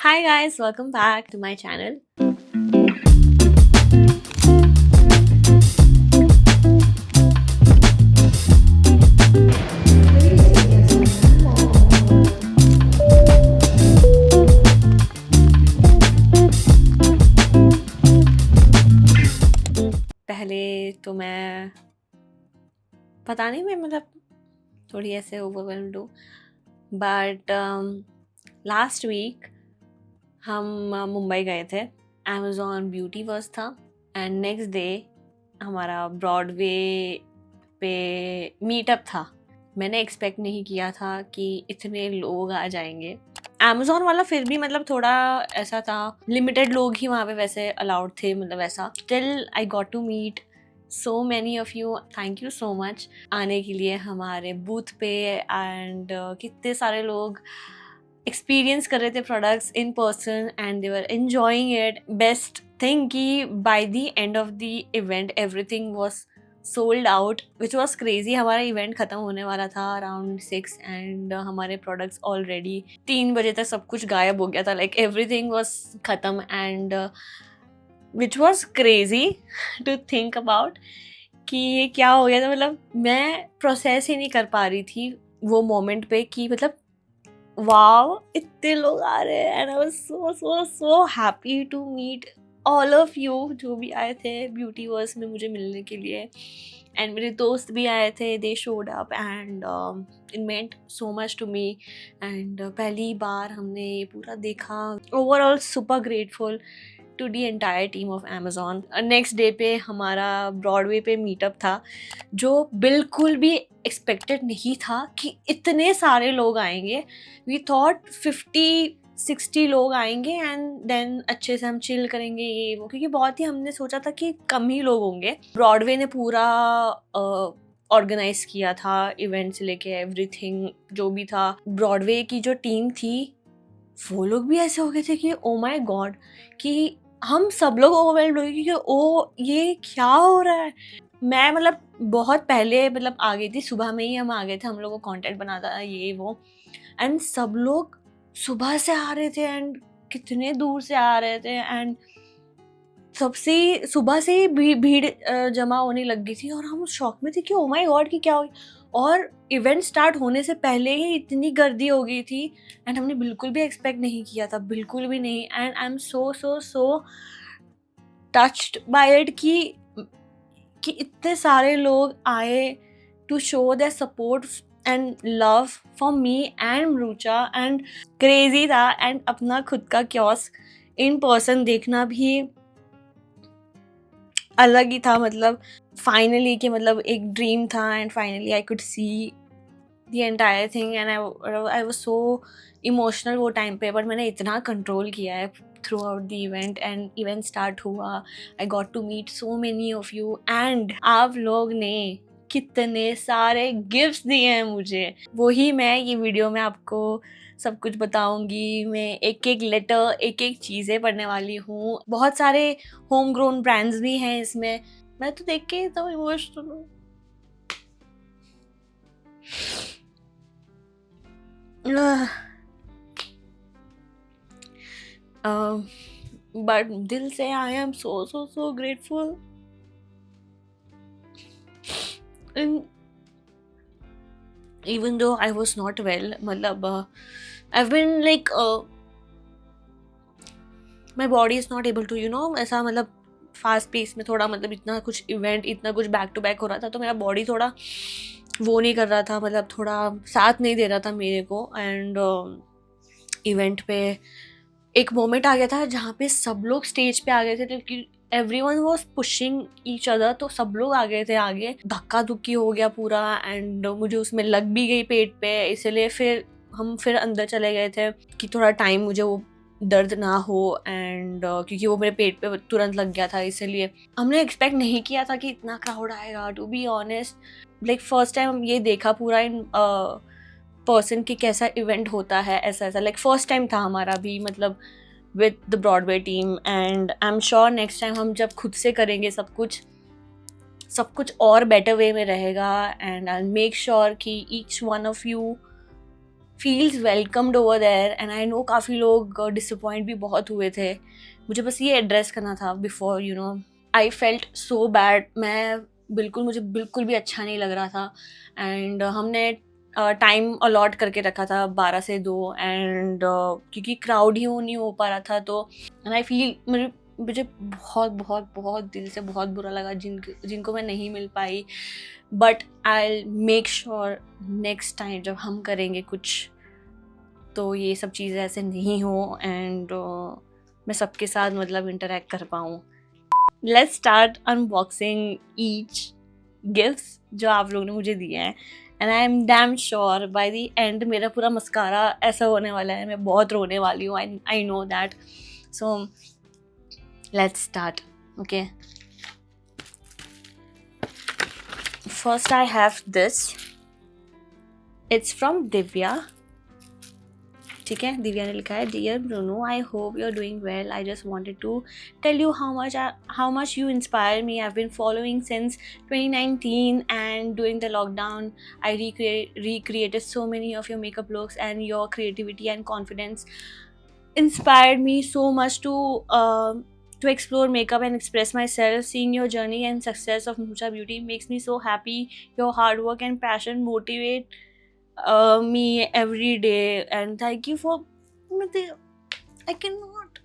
Hi guys, welcome back to my channel. पहले तो मैं पता नहीं मैं मतलब थोड़ी ऐसे ओवरवेल्म्ड हूँ बट लास्ट वीक हम मुंबई गए थे. Amazon ब्यूटी वर्स था एंड नेक्स्ट डे हमारा ब्रॉडवे पे मीटअप था. मैंने एक्सपेक्ट नहीं किया था कि इतने लोग आ जाएंगे. Amazon वाला फिर भी मतलब थोड़ा ऐसा था, लिमिटेड लोग ही वहाँ पे वैसे अलाउड थे, मतलब ऐसा. Still I got to meet so many of you. Thank you so much आने के लिए हमारे बूथ पे. एंड कितने सारे लोग एक्सपीरियंस कर रहे थे products in person and they were enjoying it. Best thing कि by the end of the event everything was sold out which was crazy. हमारा इवेंट ख़त्म होने वाला था अराउंड 6 एंड हमारे प्रोडक्ट्स ऑलरेडी 3 बजे तक सब कुछ गायब हो गया था. लाइक एवरीथिंग वॉज ख़त्म and which was crazy to think about कि ये क्या हो गया था. मतलब मैं प्रोसेस ही नहीं कर पा रही थी वो मोमेंट पे कि मतलब वाओ इतने लोग आ रहे हैं. And I was so so so happy to meet all of you जो भी आए थे ब्यूटी वर्स में मुझे मिलने के लिए. एंड मेरे दोस्त भी आए थे, they showed up and it meant so much to me. And पहली बार हमने ये पूरा देखा. Overall super grateful to the entire team of Amazon. Next day पे हमारा ब्रॉडवे पे मीटअप था जो बिल्कुल भी एक्सपेक्टेड नहीं था कि इतने सारे लोग आएंगे. वी थॉट 50-60 लोग आएंगे एंड देन अच्छे से हम चिल करेंगे ये वो, क्योंकि बहुत ही हमने सोचा था कि कम ही लोग होंगे. ब्रॉडवे ने पूरा ऑर्गेनाइज किया था इवेंट से लेके एवरीथिंग जो भी था. ब्रॉडवे की जो टीम थी वो लोग भी ऐसे हो गए थे कि ओ माय गॉड, कि हम सब लोग ओवरवेल्ड हो गए कि ओ ये क्या हो रहा है. मैं मतलब बहुत पहले मतलब आ गई थी, सुबह में ही हम आ गए थे, हम लोग को कंटेंट बनाता था ये वो. एंड सब लोग सुबह से आ रहे थे एंड कितने दूर से आ रहे थे. एंड सबसे सुबह से ही भीड़ जमा होने लग गई थी और हम शॉक में थे कि ओ माय गॉड कि क्या हो. और इवेंट स्टार्ट होने से पहले ही इतनी गर्दी हो गई थी एंड हमने बिल्कुल भी एक्सपेक्ट नहीं किया था, बिल्कुल भी नहीं. And I am so so so touched by it कि इतने सारे लोग आए to show their support and love for me and Rucha. And crazy था. एंड अपना खुद का कियोस्क इन पर्सन देखना भी अलग ही था. मतलब फाइनली कि मतलब एक ड्रीम था and finally I could see the entire thing. And I was so emotional वो टाइम पे. बट मैंने इतना कंट्रोल किया है throughout the event. And event start हुआ, I got to meet so many of you. And आप लोग ने कितने सारे गिफ्ट्स दिए हैं मुझे, वही मैं ये वीडियो में आपको सब कुछ बताऊंगी. मैं एक एक लेटर एक एक चीज़ें पढ़ने वाली हूँ. बहुत सारे होम ग्रोन ब्रांड्स भी हैं इसमें. मैं तो देख के एकदम इमोशनल हूँ. बट दिल से आई am so so so grateful. Even though I was not well, मतलब I've been like my body is not able to ऐसा मतलब फास्ट पेस में थोड़ा मतलब इतना कुछ इवेंट इतना कुछ बैक टू बैक हो रहा था तो मेरा बॉडी थोड़ा वो नहीं कर रहा था, मतलब थोड़ा साथ नहीं दे रहा था मेरे को. एंड इवेंट पे एक मोमेंट आ गया था जहाँ पे सब लोग स्टेज पे आ गए थे क्योंकि everyone was pushing each other. तो सब लोग आ गए थे आगे, धक्का धुक्की हो गया पूरा. एंड मुझे उसमें लग भी गई पेट पे, इसलिए फिर हम अंदर चले गए थे कि थोड़ा टाइम मुझे वो दर्द ना हो. एंड क्योंकि वो मेरे पेट पे तुरंत लग गया था, इसलिए हमने एक्सपेक्ट नहीं किया था कि इतना क्राउड आएगा. To be honest, like first time हम ये देखा पूरा इन पर्सन की कैसा इवेंट होता है. ऐसा लाइक फर्स्ट टाइम था हमारा भी, मतलब with the Broadway team. And I am sure next time हम जब खुद से करेंगे सब कुछ और बेटर वे में रहेगा. एंड आई मेक श्योर कि each one of you feels welcomed over there, and I know काफ़ी लोग disappoint भी बहुत हुए थे. मुझे बस ये एड्रेस करना था before, you know. I felt so bad. मुझे बिल्कुल भी अच्छा नहीं लग रहा था. एंड हमने टाइम अलॉट करके रखा था 12 से 2, एंड क्योंकि क्राउड ही नहीं हो पा रहा था, तो एंड आई फील मुझे बहुत बहुत बहुत दिल से बहुत बुरा लगा जिनको मैं नहीं मिल पाई. But I make sure next time जब हम करेंगे कुछ तो ये सब चीज़ें ऐसे नहीं हो, एंड मैं सबके साथ मतलब इंटरेक्ट कर पाऊँ. Let's start unboxing each gifts जो आप लोगों ने मुझे दिए हैं. And I am damn sure bye the and मेरा पूरा मस्कारा ऐसा होने वाला है, मैं बहुत रोने वाली हूँ. I know that. So let's start. Okay, first I have this. It's from Divya. ठीक है, दिव्या ने लिखा है, dear Bruno, I hope you are doing well. I just wanted to tell you how much you inspire me. I've been following since 2019, and during the lockdown I recreated so many of your makeup looks, and your creativity and confidence inspired me so much to explore makeup and express myself. Seeing your journey and success of Nucha Beauty makes me so happy. Your hard work and passion motivate me every day, and thank you for I cannot.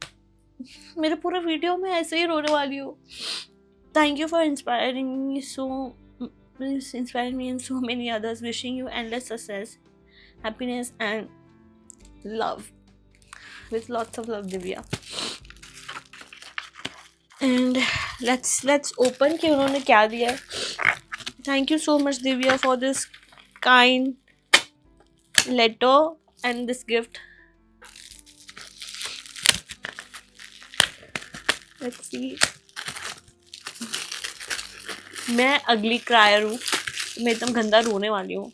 मेरे पूरे video में ऐसे ही रोने वाली हूँ. Thank you for inspiring me and so many others. Wishing you endless success, happiness and love. With lots of love, Divya. And let's open कि उन्होंने क्या दिया है. Thank you so much, Divya, for this kind letter and this gift. Let's see. मैं अगली क्रायर हूँ, मैं एकदम गंदा रोने वाली हूँ.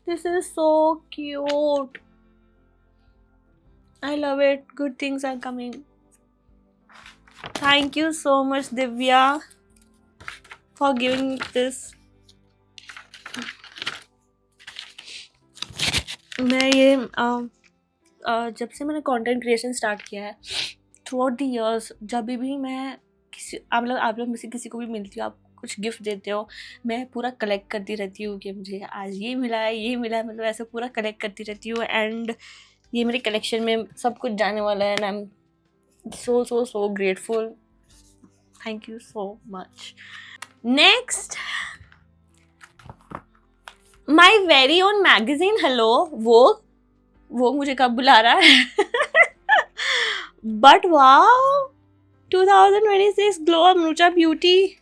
This is so cute. I love it. Good things are coming. Thank you so much, Divya, for giving me this. मैं ये जब से मैंने कंटेंट क्रिएशन स्टार्ट किया है, थ्रू आउट द इयर्स, जब भी मैं आप लोग में से किसी को भी मिलती हूँ, आप कुछ गिफ्ट देते हो, मैं पूरा कलेक्ट करती रहती हूँ कि मुझे आज ये मिला है, मतलब ऐसे पूरा कलेक्ट करती रहती हूँ. एंड ये मेरे कलेक्शन में सब कुछ जाने वाला है, and I M so grateful. Thank you so much. Next, my very own magazine. Hello, वो मुझे कब बुला रहा है? But wow, 2026 Glow Up Nucha Beauty.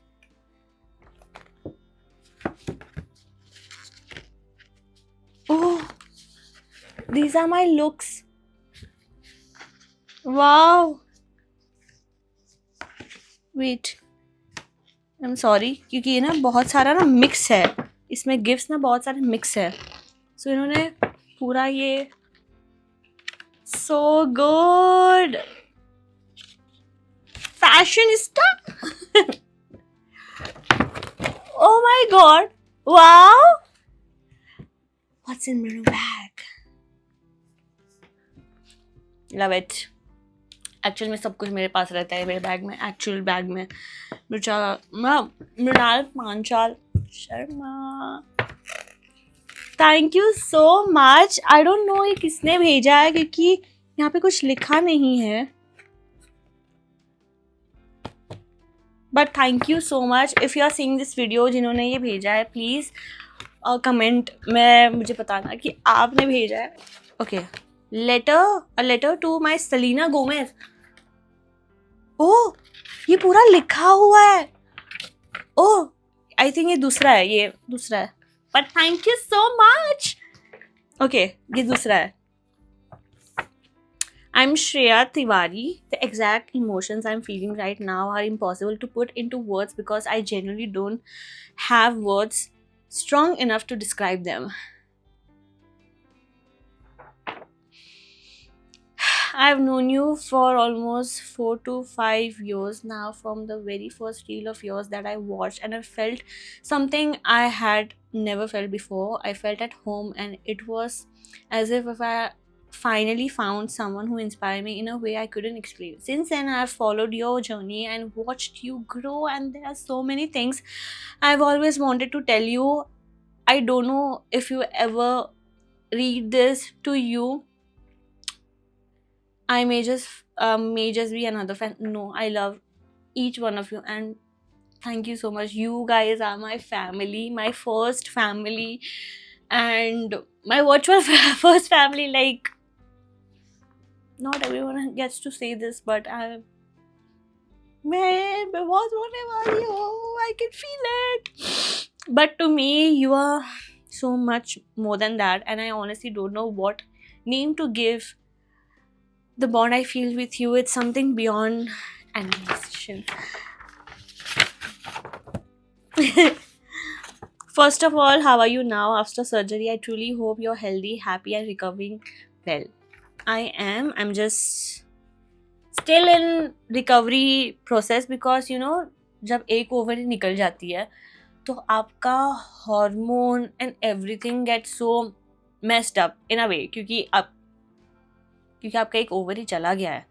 Oh, these are my looks. Wow. Wait, I'm sorry, क्योंकि ये ना बहुत सारा ना मिक्स है, इसमें गिफ्ट्स ना बहुत सारे मिक्स है. सो इन्होंने पूरा ये so good fashionista. Oh my god, wow, what's in my bag? Love it. Actual में सब कुछ मेरे पास रहता है मेरे बैग में. एक्चुअल बैग में Mrunal Panchal Sharma. Thank you so much. I don't know ये किसने भेजा है, क्योंकि यहाँ पे कुछ लिखा नहीं है, but thank you so much. If you are seeing this video, जिन्होंने ये भेजा है, प्लीज़ कमेंट में मुझे बताना कि आपने भेजा है. Okay, a letter to my Selena Gomez. ओह, ये पूरा लिखा हुआ है. ओह, आई थिंक ये दूसरा है, but thank you so much. Okay, ये दूसरा है. I'm Shreya Tiwari. The exact emotions I'm feeling right now are impossible to put into words because I genuinely don't have words strong enough to describe them. I've known you for almost 4 to 5 years now, from the very first reel of yours that I watched, and I felt something I had never felt before. I felt at home, and it was as if I finally found someone who inspired me in a way I couldn't explain. Since then, I've followed your journey and watched you grow, and there are so many things I've always wanted to tell you. I don't know if you ever read this to you. I may just be another fan. No, I love each one of you, and thank you so much. You guys are my family, my first family, and my virtual first family. Like, not everyone gets to say this, but मैं बहुत रोने वाली हूँ. I can feel it. But to me, you are so much more than that, and I honestly don't know what name to give the bond I feel with you. It's something beyond animation. First of all, how are you now after surgery? I truly hope you're healthy, happy, and recovering well. I am. I'm just still in recovery process because जब एक ovary निकल जाती है तो आपका hormone and everything get so messed up in a way, क्योंकि आपका एक ओवरी चला गया है.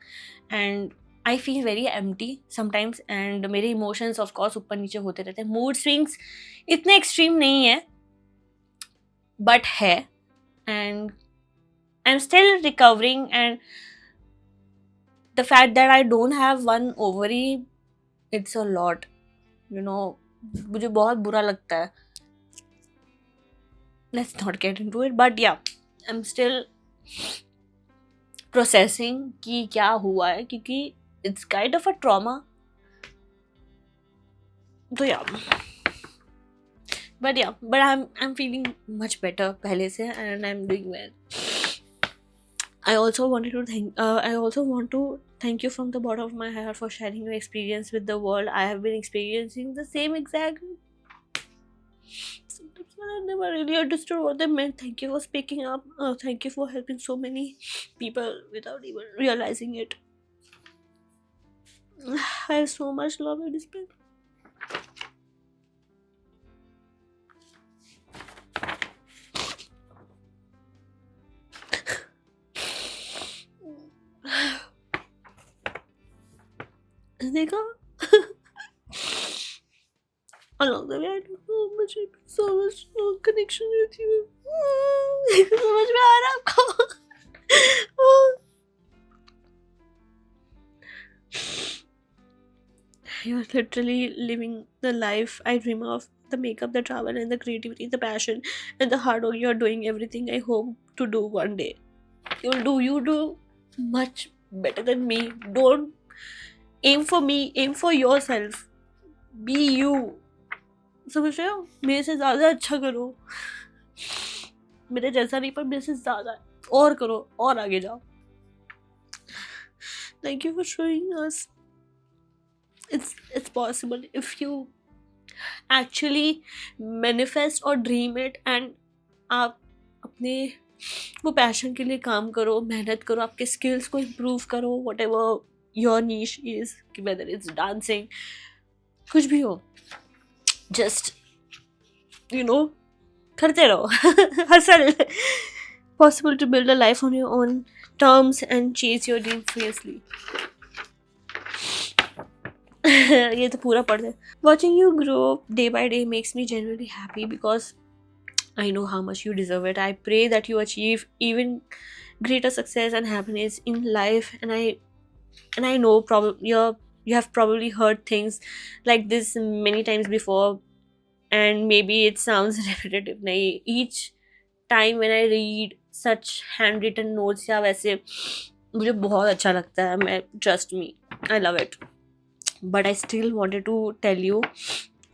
And I feel very empty sometimes, and मेरे इमोशंस ऑफ कोर्स ऊपर नीचे होते रहते हैं. मूड स्विंग्स इतने एक्सट्रीम नहीं है, बट है. And I am still recovering, and the fact that I don't have one ovary, it's a lot. मुझे बहुत बुरा लगता है. Let's not get into it, but yeah I am still processing कि क्या हुआ है, क्योंकि it's kind of a trauma. तो या but I am feeling much better पहले से, and I am doing well. I also want to thank you from the bottom of my heart for sharing your experience with the world. I have been experiencing the same exact. Sometimes I never really understood what they meant. Thank you for speaking up. Thank you for helping so many people without even realizing it. I have so much love and respect. देखा, along the way I don't know so much connection with you. समझ में आ रहा है आपको? You're literally living the life I dream of. The makeup, the travel, and the creativity, the passion, and the hard work. You're doing everything I hope to do one day. You do much better than me. Don't aim for me, aim for yourself. Be you. समझ रहे हो? मेरे से ज़्यादा अच्छा करो. मेरे जैसा नहीं, पर मेरे से ज़्यादा और करो और आगे जाओ. Thank you for showing us it's possible if you actually manifest or dream it, and आप अपने वो पैशन के लिए काम करो, मेहनत करो, आपके स्किल्स को इम्प्रूव करो, whatever your niche is, whether it's dancing, कुछ भी हो, just करते रहो. hustle. Possible to build a life on your own terms and chase your dream fiercely. ये तो पूरा पढ़ दे. Watching you grow day by day makes me genuinely happy because I know how much you deserve it. I pray that you achieve even greater success and happiness in life, and I know you have probably heard things like this many times before, and maybe it sounds repetitive. नहीं, each time when I read such handwritten notes या वैसे मुझे बहुत अच्छा लगता है. मैं trust me, I love it. But I still wanted to tell you,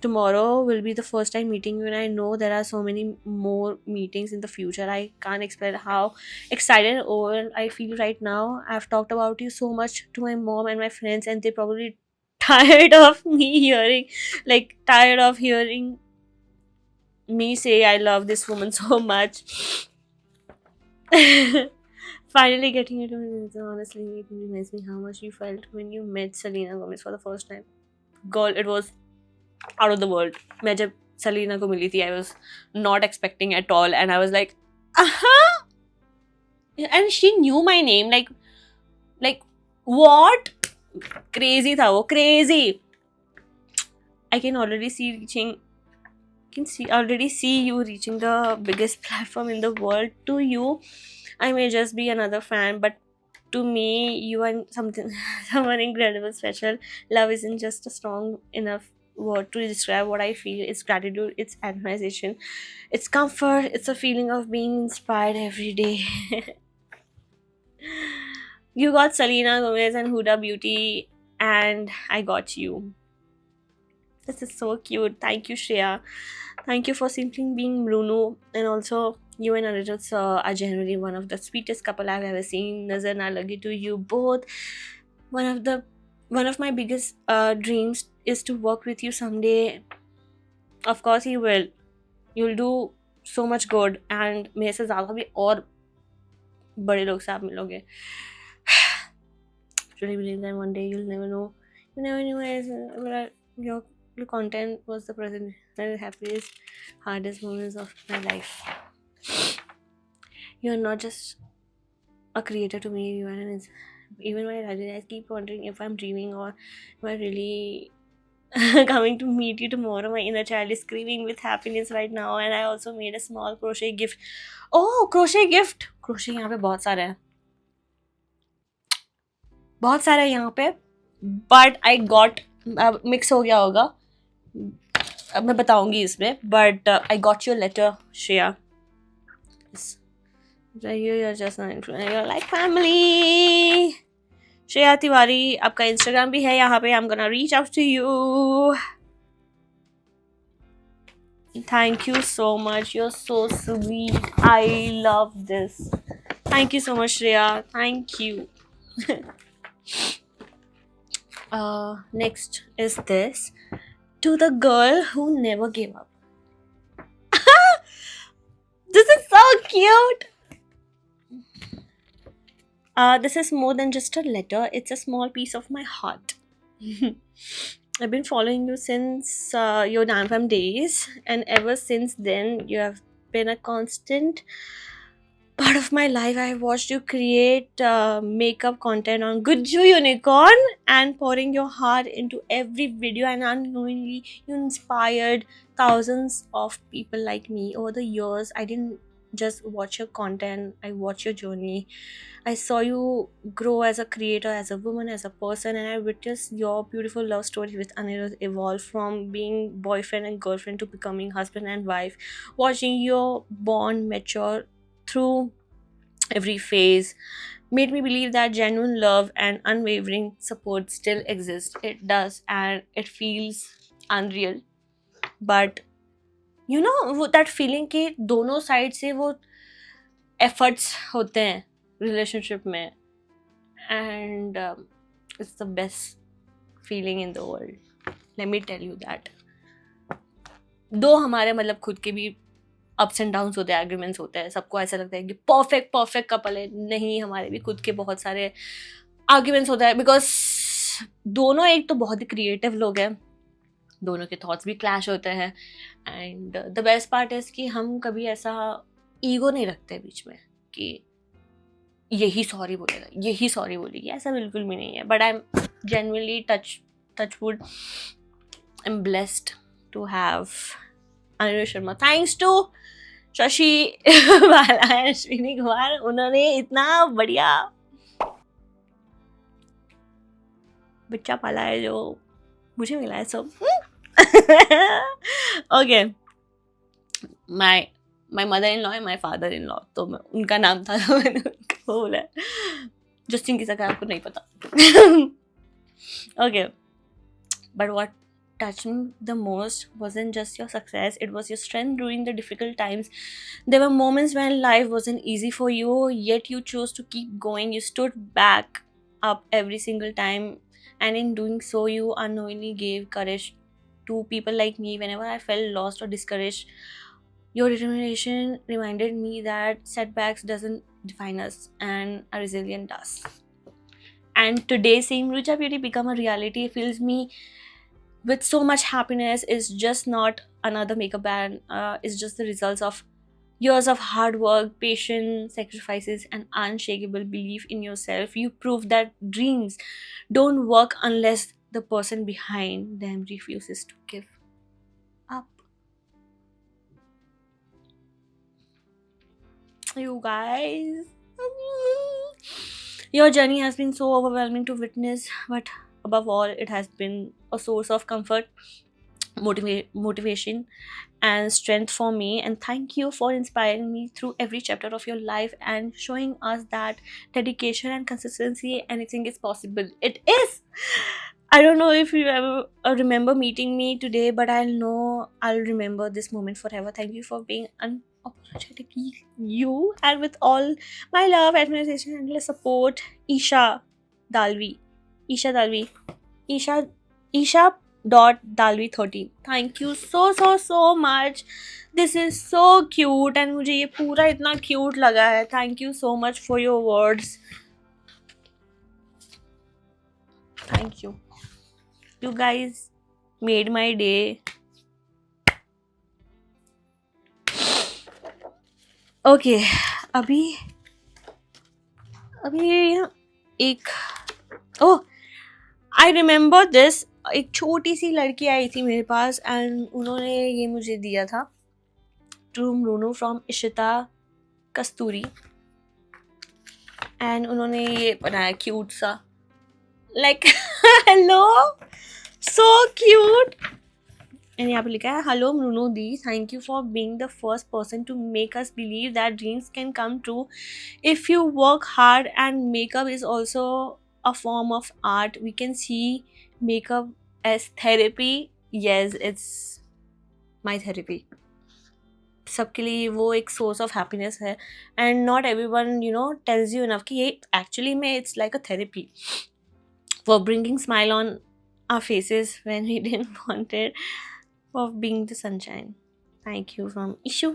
tomorrow will be the first time meeting you, and I know there are so many more meetings in the future. I can't explain how excited and overwhelmed I feel right now. I've talked about you so much to my mom and my friends, and they probably tired of hearing me say I love this woman so much. Finally getting it honestly, it reminds me how much you felt when you met Selena Gomez for the first time. Girl, it was out of the world. मैं जब Selena को मिली थी, I was not expecting at all, and I was like, aha! And she knew my name, like what? Crazy था वो, crazy. I can already see reaching. Can see already see you reaching the biggest platform in the world. To you, I may just be another fan, but to me, you are something, someone incredible, special. Love isn't just a strong enough word to describe what I feel. It's gratitude, it's admiration, it's comfort, it's a feeling of being inspired every day. You got Selena Gomez and Huda Beauty, and I got you. This is so cute. Thank you, Shreya. Thank you for simply being Bruno. And also, you and Anirudh sir are generally one of the sweetest couple I've ever seen. Nazar na lagi to you both. One of my biggest dreams is to work with you someday. Of course, you will. You'll do so much good. And मेरे से ज़्यादा भी और बड़े लोग से आप मिलोगे. Truly believe that one day you'll never know. You never knew but your content was the present and the happiest, hardest moments of my life. You're not just a creator to me, you are even when I keep wondering if I'm dreaming or am I really coming to meet you tomorrow. My inner child is screaming with happiness right now, and I also made a small crochet gift. Oh, crochet gift! Crochet यहाँ पे बहुत सारा है. बहुत सारा है यहाँ पे. But I got mix हो गया होगा. अब मैं बताऊंगी इसमें. But I got your letter, Shreya. Yes. You're just not influenced. You're like family. Shreya Tiwari, आपका Instagram भी है यहाँ पे. I'm gonna reach out to you. Thank you so much. You're so sweet. I love this. Thank you so much, Shreya. Thank you. Next is this. To the girl who never gave up. This is so cute. This is more than just a letter. It's a small piece of my heart. I've been following you since your Danfam days, and ever since then, you have been a constant part of my life. I watched you create makeup content on Gujju Unicorn and pouring your heart into every video, and unknowingly, you inspired thousands of people like me over the years. I didn't just watch your content, I watched your journey. I saw you grow as a creator, as a woman, as a person, and I witnessed your beautiful love story with Anirudh evolve from being boyfriend and girlfriend to becoming husband and wife. Watching your bond mature through every phase made me believe that genuine love and unwavering support still exist. It does, and it feels unreal. But you know that feeling कि दोनों side से वो efforts होते हैं relationship में, and it's the best feeling in the world. Let me tell you that. दो हमारे मतलब खुद के भी अप्स एंड डाउन्स होते हैं, आर्ग्यूमेंट्स होते हैं. सबको ऐसा लगता है कि परफेक्ट कपल है. नहीं, हमारे भी खुद के बहुत सारे आर्ग्यूमेंट्स होते हैं बिकॉज दोनों एक तो बहुत ही क्रिएटिव लोग हैं, दोनों के थॉट्स भी क्लैश होते हैं. And the best part is कि हम कभी ऐसा ईगो नहीं रखते बीच में कि यही सॉरी बोलेगा, यही सॉरी बोलेगी. ऐसा बिल्कुल भी नहीं है. But I am genuinely touchwood, I'm blessed to have Anirudh Sharma. Thanks to Shashi Bala and Ashwini Kumar, उन्होंने इतना बढ़िया बच्चा पाला है जो मुझे मिला है. So okay, my mother in law and my father in law, तो उनका नाम था तो मैंने उनका बोला. जस्टिन किसा का आपको नहीं पता. Okay, but what touched me the most wasn't just your success, it was your strength during the difficult times. There were moments when life wasn't easy for you, yet you chose to keep going. You stood back up every single time, and in doing so you unknowingly gave courage to people like me whenever I felt lost or discouraged. Your determination reminded me that setbacks doesn't define us and are resilient us. And today, seeing Rucha Beauty become a reality fills me with so much happiness. Is just not another makeup brand. It's just the results of years of hard work, patience, sacrifices, and unshakable belief in yourself. You prove that dreams don't work unless the person behind them refuses to give up. You guys, your journey has been so overwhelming to witness, but above all, it has been a source of comfort, motivation, and strength for me. And thank you for inspiring me through every chapter of your life and showing us that dedication and consistency, anything is possible. It is. I don't know if you ever remember meeting me today, but I know I'll remember this moment forever. Thank you for being unapologetically you, and with all my love, admiration, and endless support, Isha Dalvi. Isha Dalvi. Isha. Isha dot Dalvi 13. Thank you so much. This is so cute and मुझे ये पूरा इतना cute लगा है. Thank you so much for your words. Thank you. You guys made my day. Okay, अभी एक I remember this. एक छोटी सी लड़की आई थी मेरे पास एंड उन्होंने ये मुझे दिया था. To Mrinu from Ishita Kasturi. And उन्होंने ये बनाया क्यूट सा, like hello, so cute. And यहाँ पे लिखा है, hello Mrinu di, thank you for being the first person to make us believe that dreams can come true if you work hard, and makeup is also a form of art. We can see makeup as therapy. Yes, it's my therapy. सबके लिए वो एक source of happiness है, and not everyone tells you enough कि ये actually में it's like a therapy for bringing smile on our faces when we didn't want it, for being the sunshine. Thank you from Ishu.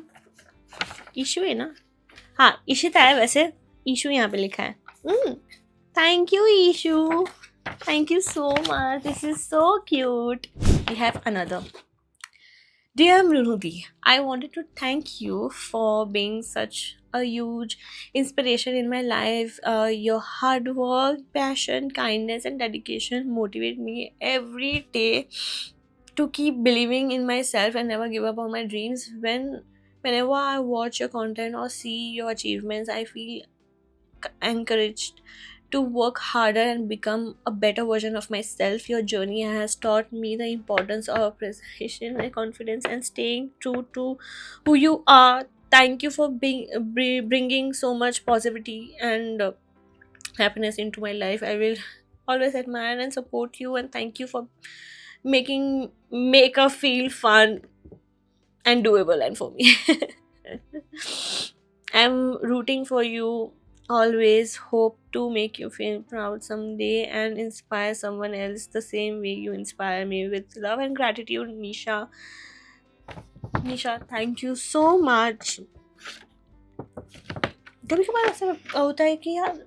Ishu है ना? हाँ, इशिता है वैसे, issue यहाँ पे लिखा है. Thank you Ishu, thank you so much. This is so cute. We have another. Dear Mrunudi, I wanted to thank you for being such a huge inspiration in my life. Your hard work, passion, kindness, and dedication motivate me every day to keep believing in myself and never give up on my dreams. Whenever I watch your content or see your achievements, I feel encouraged to work harder and become a better version of myself. Your journey has taught me the importance of appreciation and confidence and staying true to who you are. Thank you for bringing so much positivity and happiness into my life. I will always admire and support you, and thank you for making makeup feel fun and doable and for me. I'm rooting for you. Always hope to make you feel proud someday and inspire someone else the same way you inspire me. With love and gratitude, Nisha. Nisha, thank you so much. कभी कभार ऐसा होता है कि यार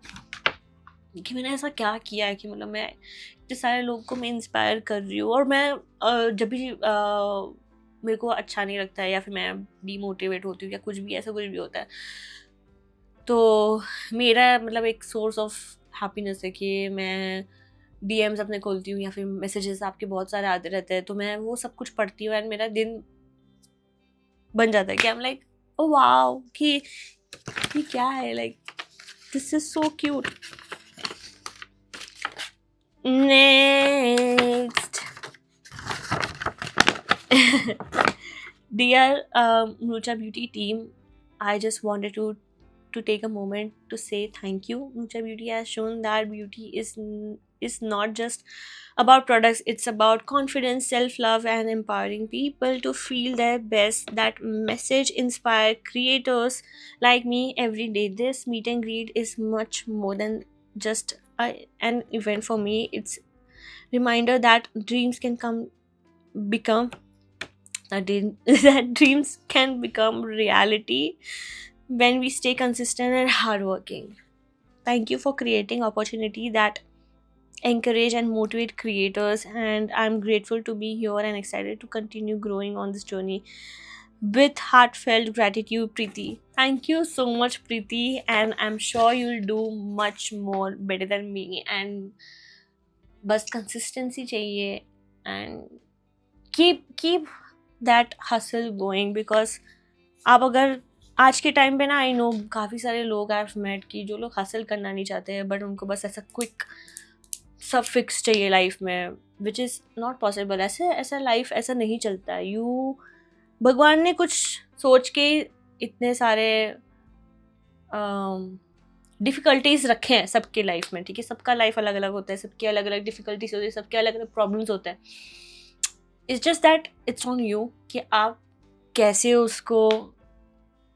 कि मैंने ऐसा क्या किया है कि मतलब मैं इतने सारे लोगों को मैं इंस्पायर कर रही हूँ, और मैं जब भी मेरे को अच्छा नहीं लगता है या फिर मैं डीमोटिवेट होती हूँ या कुछ भी ऐसा कुछ भी होता है, तो मेरा मतलब एक सोर्स ऑफ हैप्पीनेस है कि मैं डीएम्स अपने खोलती हूँ या फिर मैसेजेस आपके बहुत सारे आते रहते हैं, तो मैं वो सब कुछ पढ़ती हूँ एंड मेरा दिन बन जाता है कि I am like oh wow कि क्या है, like this is so cute. Next. Dear Nucha Beauty team, I just wanted to take a moment to say thank you. Nucha Beauty has shown that beauty is not just about products. It's about confidence, self-love, and empowering people to feel their best. That message inspire creators like me every day. This meet and greet is much more than just an event for me. It's reminder that dreams can become reality. when we stay consistent and hardworking. Thank you for creating opportunity that encourage and motivate creators, and I'm grateful to be here and excited to continue growing on this journey. With heartfelt gratitude, Preeti. Thank you so much, Preeti, and I'm sure you'll do much more better than me. And बस consistency चाहिए, and keep that hustle going, because आप अगर आज के time पे ना, I know काफ़ी सारे लोग आई हैव मेट कि जो लोग हासिल करना नहीं चाहते हैं, बट उनको बस ऐसा क्विक सब फिक्स चाहिए लाइफ में, विच इज़ नॉट पॉसिबल. ऐसे ऐसा लाइफ ऐसा नहीं चलता है. भगवान ने कुछ सोच के इतने सारे डिफ़िकल्टीज रखे हैं सबके लाइफ में. ठीक है, सबका लाइफ अलग अलग होता है, सबके अलग अलग डिफ़िकल्टीज होती है, सबके अलग अलग प्रॉब्लम्स होते हैं. It's just that it's on you कि आप कैसे उसको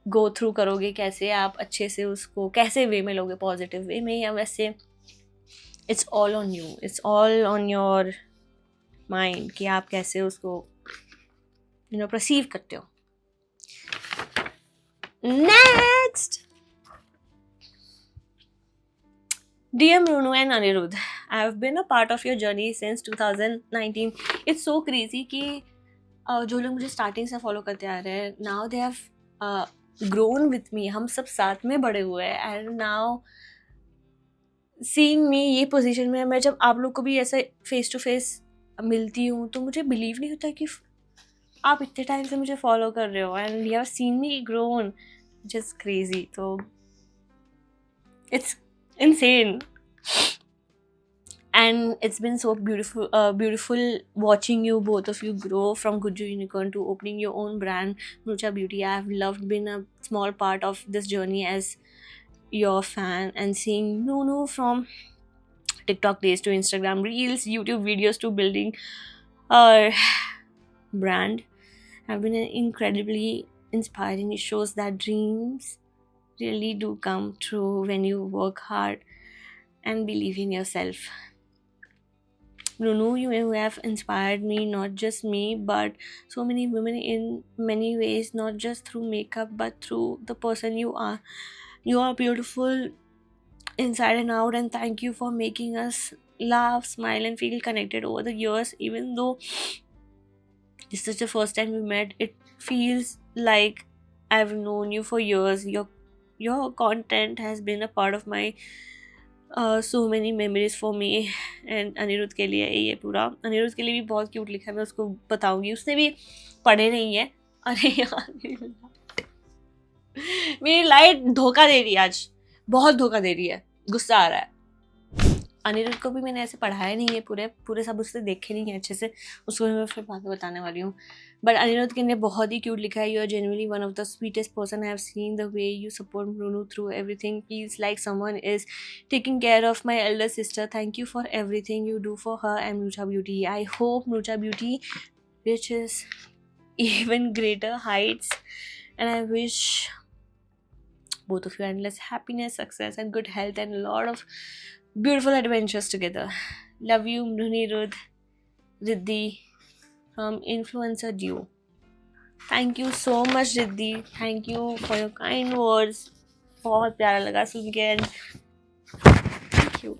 गो थ्रू करोगे, कैसे आप अच्छे से उसको कैसे वे में लोगे, पॉजिटिव वे में या वैसे. It's all on you, it's all on your mind कि आप कैसे उसको परसीव करते हो. Next, Dear Mrunu and Anirudh, I have been a part of your journey since 2019. It's so crazy कि जो लोग मुझे स्टार्टिंग से फॉलो करते आ रहे हैं, now they have grown with me. हम सब साथ में बड़े हुए हैं, and now seeing me ये पोजीशन में, मैं जब आप लोग को भी ऐसे फेस टू फेस मिलती हूँ तो मुझे बिलीव नहीं होता कि आप इतने टाइम से मुझे फॉलो कर रहे हो, and you have seen me grown, just crazy. तो it's insane, and it's been so beautiful watching you, both of you, grow from Guju Unicorn to opening your own brand, Nucha Beauty. I have loved being a small part of this journey as your fan, and seeing Nunu from TikTok days to Instagram reels, YouTube videos to building our brand have been incredibly inspiring. It shows that dreams really do come true when you work hard and believe in yourself. Nunu, you have inspired me, not just me, but so many women in many ways, not just through makeup, but through the person you are. You are beautiful inside and out, and thank you for making us laugh, smile, and feel connected over the years. Even though this is the first time we met, it feels like I've known you for years. Your content has been a part of my so many memories for me. And Aniruddh के लिए ये पूरा, अनिरुद्ध के लिए भी बहुत cute लिखा है, मैं उसको बताऊंगी, उसने भी पढ़े नहीं है. अरे यार मेरी लाइट धोखा दे रही है आज, बहुत धोखा दे रही है, गुस्सा आ रहा है. अनिरुद्ध को भी मैंने ऐसे पढ़ाया नहीं है, पूरे सब उससे देखे नहीं है अच्छे से, उसको मैं फिर बाद में बताने वाली हूँ. बट अनिरुद्ध के ने बहुत ही क्यूट लिखा है. You are genuinely one of the sweetest person I have seen. The way you support Mrunu through everything feels like someone is taking care of my elder sister. Thank you for everything you do for her and Nucha Beauty. I hope Nucha Beauty reaches even greater heights, and I wish both of you endless happiness, success, and good health, and a lot of beautiful adventures together. Love you, Mrunirudh Riddhi from Influencer Duo. Thank you so much, Riddhi. Thank you for your kind words. बहुत प्यारा लगा सुन के, and thank you.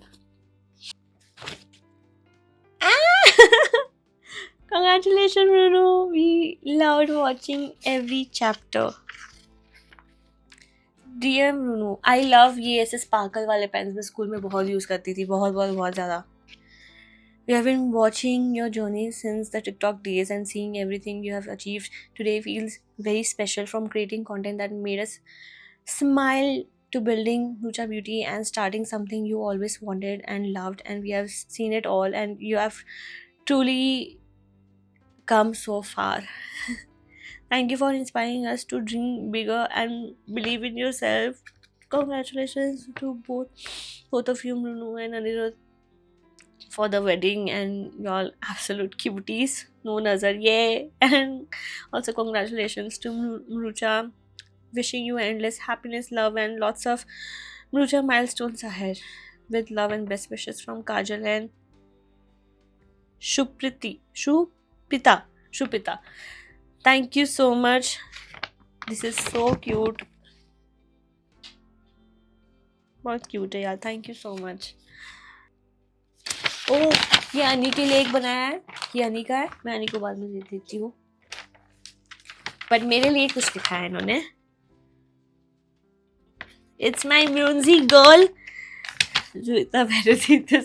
Congratulations, Mrunu. We loved watching every chapter. Dear Mrunu, I love ये ऐसे sparkle वाले pens में school में बहुत यूज़ करती थी, बहुत ज़्यादा. We have been watching your journey since the TikTok days, and seeing everything you have achieved today feels very special. From creating content that made us smile to building Nucha Beauty and starting something you always wanted and loved, and we have seen it all, and you have truly come so far. Thank you for inspiring us to dream bigger and believe in yourself. Congratulations to both of you, Mrunu and Anirudh, for the wedding, and y'all absolute cuties. No nazar, yay! And also congratulations to Mrucha. Wishing you endless happiness, love, and lots of Mrucha milestones ahead. With love and best wishes from Kajal and Shupita. Thank you so much. This is so cute. बहुत cute है यार, thank you so much. ओह, ये अनी के लिए एक बनाया है, ये अनी का है, मैं अनी को बाद में दे देती हूँ, बट मेरे लिए कुछ लिखा है इन्होंने। इट्स माई म्यूजिक गर्ल, जो इतना पहले से इतने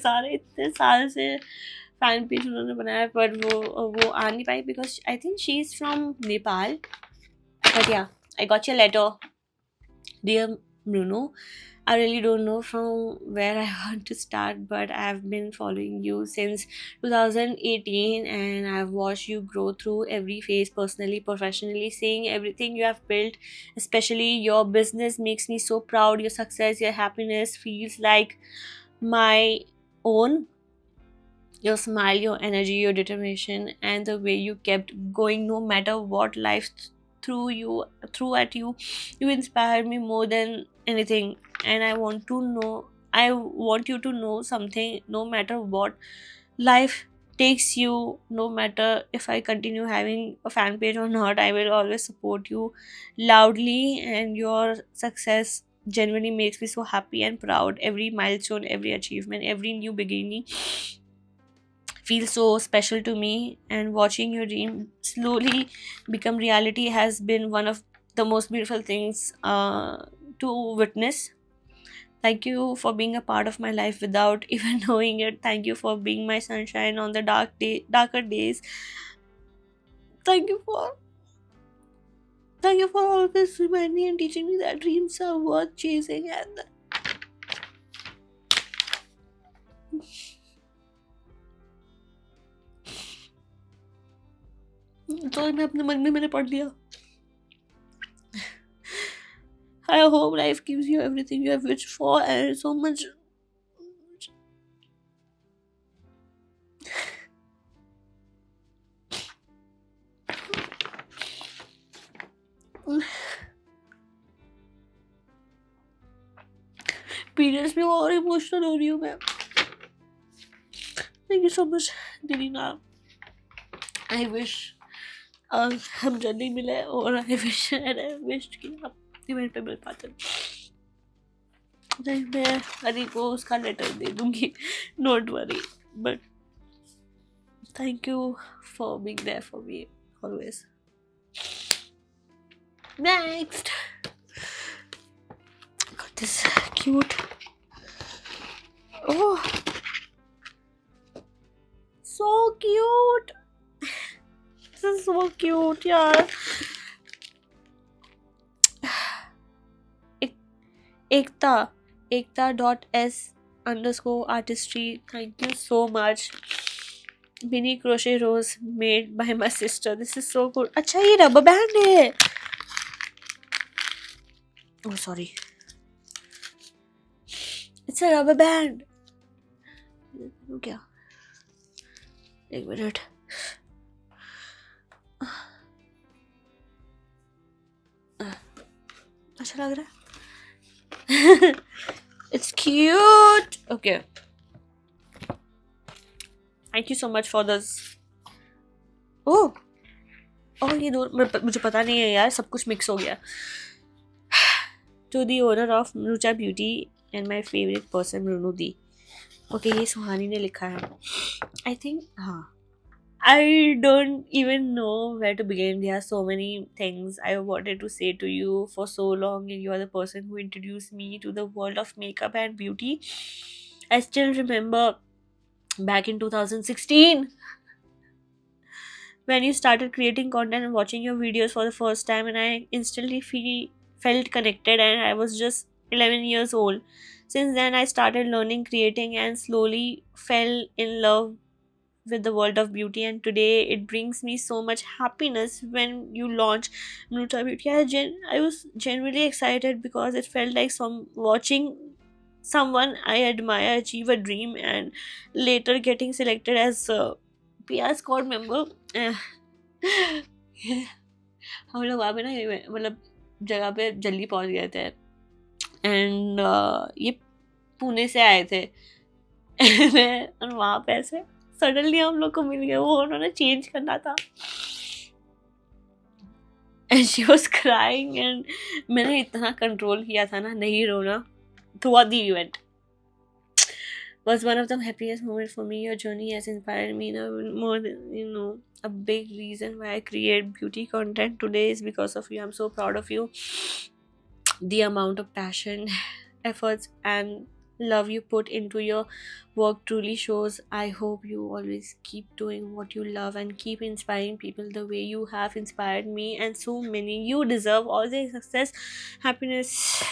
साल से फैन पेज उन्होंने बनाया, पर वो आ नहीं पाई because I think she is from Nepal. But yeah, I got your letter dear Bruno. I really don't know from where I want to start, but I've been following you since 2018 and I've watched you grow through every phase personally, professionally, seeing everything you have built, especially your business makes me so proud. Your success, your happiness feels like my own. Your smile, your energy, your determination, and the way you kept going no matter what life threw at you. You inspired me more than anything, and I want you to know something. No matter what life takes you, no matter if I continue having a fan page or not, I will always support you loudly, and your success genuinely makes me so happy and proud. Every milestone, every achievement, every new beginning feels so special to me, and watching your dream slowly become reality has been one of the most beautiful things to witness. Thank you for being a part of my life without even knowing it. Thank you for being my sunshine on the darker days. Thank you for always reminding me and teaching me that dreams are worth chasing, and तो मैं अपने मन में मैंने पढ़ लिया। I hope life gives you everything you have wished for and so much. Periods में और इमोशनल हो रही हूँ मैं। Thank you so much Dina. I wish हम जल्दी मिले, और आई विश कि आप इवेंट पे मिल पाते। नहीं, मैं हरी को उसका लेटर दे दूंगी, not worry, but thank you for being there for me always. Next, got this cute, oh so cute, this is so cute यार। ekta.s_artistry, thank you so much। mini crochet rose made by my sister, this is so good। अच्छा, ये rubber band है, oh sorry, it's a rubber band। क्या, एक minute, अच्छा लग रहा है। It's cute, okay, thank you so much for this। oh ये दो मुझे पता नहीं है यार, सब कुछ मिक्स हो गया। To the owner of Mrucha Beauty and my favorite person Runu Di। okay, ये सुहानी ने लिखा है, I think, हाँ, I don't even know where to begin। There are so many things I wanted to say to you for so long, and you are the person who introduced me to the world of makeup and beauty। I still remember back in 2016 when you started creating content and watching your videos for the first time, and I instantly felt connected, and I was just 11 years old. Since then I started learning, creating, and slowly fell in love with the world of beauty, and today it brings me so much happiness when you launch Mrucha Beauty। I was genuinely excited because it felt like watching someone I admire achieve a dream, and later getting selected as a PR squad member। हम लोग वहाँ पे ना, मतलब जगह पे जल्दी पहुँच गए थे, एंड ये पुणे से आए थे। और वहाँ पे ऐसे सडनली हम लोग को मिल गया, वो उन्होंने चेंज करना था, and she was crying, and मैंने इतना कंट्रोल किया था ना नहीं रोना, throughout the event was one of the happiest moments for me. Your journey has inspired me, more than a big reason why I create beauty content today is because of you. I'm so proud of you. The amount of passion, efforts, and love you put into your work truly shows. I hope you always keep doing what you love and keep inspiring people the way you have inspired me and so many. You deserve all the success, happiness,